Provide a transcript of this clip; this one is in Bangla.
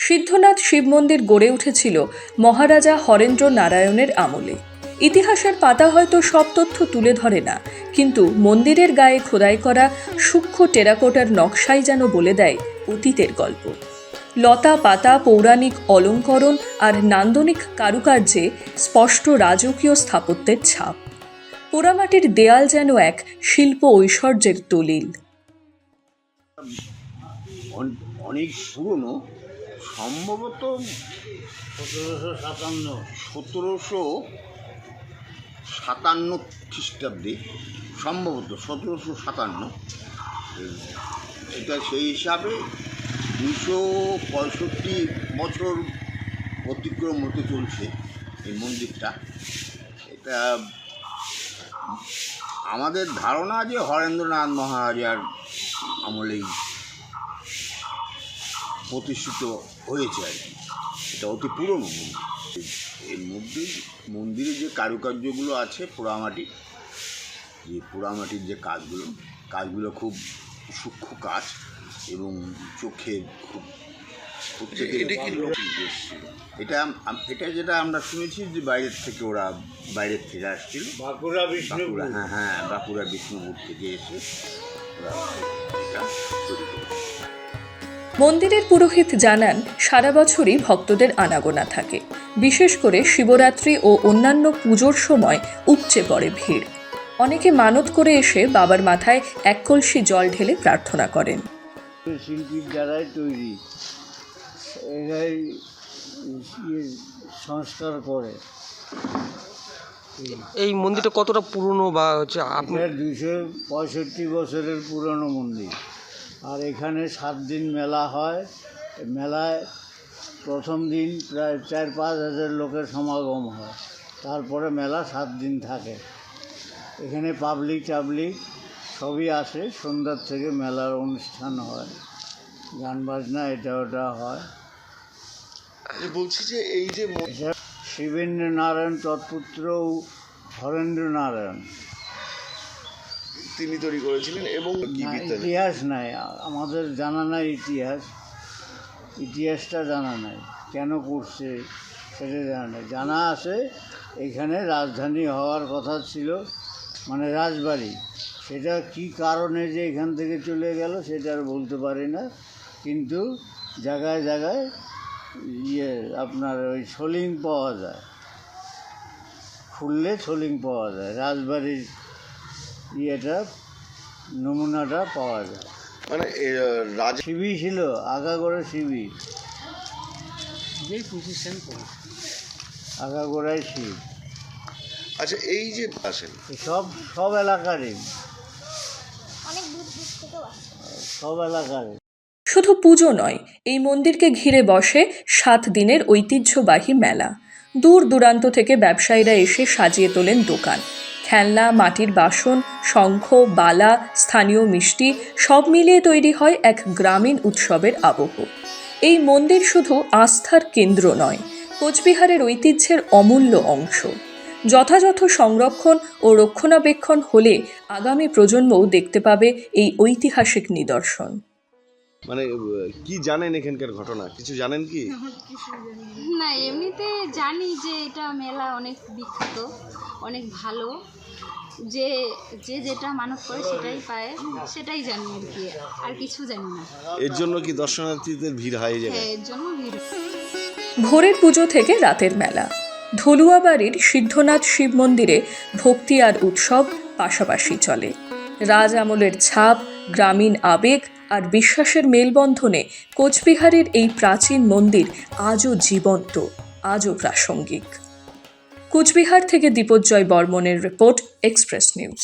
সিদ্ধনাথ শিব মন্দির গড়ে উঠেছিল মহারাজা হরেন্দ্র নারায়ণের আমলে। ইতিহাসের পাতা হয়তো সব তথ্য তুলে ধরে না, কিন্তু মন্দিরের গায়ে খোদাই করা সূক্ষ্ম টেরাকোটার নকশাই যেন বলে দেয় অতীতের গল্প। লতা পাতা, পৌরাণিক অলঙ্করণ আর নান্দনিক কারুকার্যে স্পষ্ট রাজকীয় স্থাপত্যের ছাপ। পোড়ামাটির দেয়াল যেন এক শিল্প ঐশ্বর্যের দলিল। অনেক পুরনো, সম্ভবত 1757 খ্রিস্টাব্দে, সম্ভবত 1757। এটা সেই হিসাবে 265 বছর অতিক্রম হতে চলছে এই মন্দিরটা। এটা আমাদের ধারণা যে হরেন্দ্রনাথ মহারাজার আমলেই প্রতিষ্ঠিত হয়েছে আর কি। এটা অতি পুরনো মন্দির। এর মধ্যে মন্দিরে যে কারুকার্যগুলো আছে, পোড়ামাটির যে কাজগুলো খুব সূক্ষ্ম কাজ এবং চোখে খুব। এটা যেটা আমরা শুনেছি যে বাইরের থেকে আসছিল, বাঁকুড়া বিষ্ণুপুর থেকে এসে ওরা এটা তৈরি করেছে। মন্দিরের পুরোহিত জানান, সারা বছরই ভক্তদের আনাগোনা থাকে। বিশেষ করে শিবরাত্রি ও অন্যান্য পুজোর সময় উপচে পড়ে ভিড়। অনেকে মানত করে এসে বাবার মাথায় এক কলসি জল ঢেলে প্রার্থনা করেন। শিল্পীর দ্বারাই তৈরি, এরাই সংস্কার করে। এই মন্দিরটা কতটা পুরনো বা হচ্ছে? আপনার 265 বছরের পুরনো মন্দির। আর এখানে 7 দিন মেলা হয়। মেলায় প্রথম দিন প্রায় 4-5 হাজার লোকের সমাগম হয়। তারপরে মেলা 7 দিন থাকে। এখানে পাবলিক সবই আসে। সন্ধ্যার থেকে মেলার অনুষ্ঠান হয়, গান বাজনা এটা ওটা হয়। বলছি যে এই যে শিবেন্দ্র নারায়ণ তৎপুত্র হরেন্দ্র নারায়ণ তিনি তৈরি করেছিলেন। এবং ইতিহাস নাই, আমাদের জানা নাই ইতিহাসটা জানা নাই, কেন করছে সেটা জানা নাই। জানা আছে এখানে রাজধানী হওয়ার কথা ছিল, মানে রাজবাড়ি। সেটা কি কারণে যে এখান থেকে চলে গেল সেটা আর বলতে পারি না, কিন্তু জায়গায় জায়গায় আপনার ওই ছলিং পাওয়া যায়, খুললে ছলিং পাওয়া যায়, রাজবাড়ির নমুনাটা পাওয়া যায়। মানে শিবি ছিল, আগাগোড়া শিবি, আগাগোড়ায় শিব। আচ্ছা, এই যে আসেন সব এলাকারই, সব এলাকারই। শুধু পুজো নয়, এই মন্দিরকে ঘিরে বসে 7 দিনের ঐতিহ্যবাহী মেলা। দূর দূরান্ত থেকে ব্যবসায়ীরা এসে সাজিয়ে তোলেন দোকান। খেলনা, মাটির বাসন, শঙ্খ, বালা, স্থানীয় মিষ্টি সব মিলিয়ে তৈরি হয় এক গ্রামীণ উৎসবের আবহ। এই মন্দির শুধু আস্থার কেন্দ্র নয়, কোচবিহারের ঐতিহ্যের অমূল্য অংশ। যথাযথ সংরক্ষণ ও রক্ষণাবেক্ষণ হলে আগামী প্রজন্মও দেখতে পাবে এই ঐতিহাসিক নিদর্শন। মানে কি জানেন এখানকার ঘটনা? কিছু জানেন কি? না, এমনিতে জানি যে এটা মেলা অনেক বিখ্যাত, অনেক ভালো, যে যেটা মানত করে সেটাই পায়, সেটাই জানি আর কি, আর কিছু জানি না। এর জন্য কি দর্শনার্থীদের ভিড় হয়? হ্যাঁ, এর জন্য ভিড়। ভোরের পুজো থেকে রাতের মেলা। ধলুয়াবাড়ির সিদ্ধনাথ শিব মন্দিরে ভক্তি আর উৎসব পাশাপাশি চলে। রাজ আমলের ছাপ, গ্রামীণ আবেগ আর বিশ্বাসের মেলবন্ধনে কোচবিহারের এই প্রাচীন মন্দির আজও জীবন্ত, আজও প্রাসঙ্গিক। কোচবিহার থেকে দীপজ্জয় বর্মনের রিপোর্ট, এক্সপ্রেস নিউজ।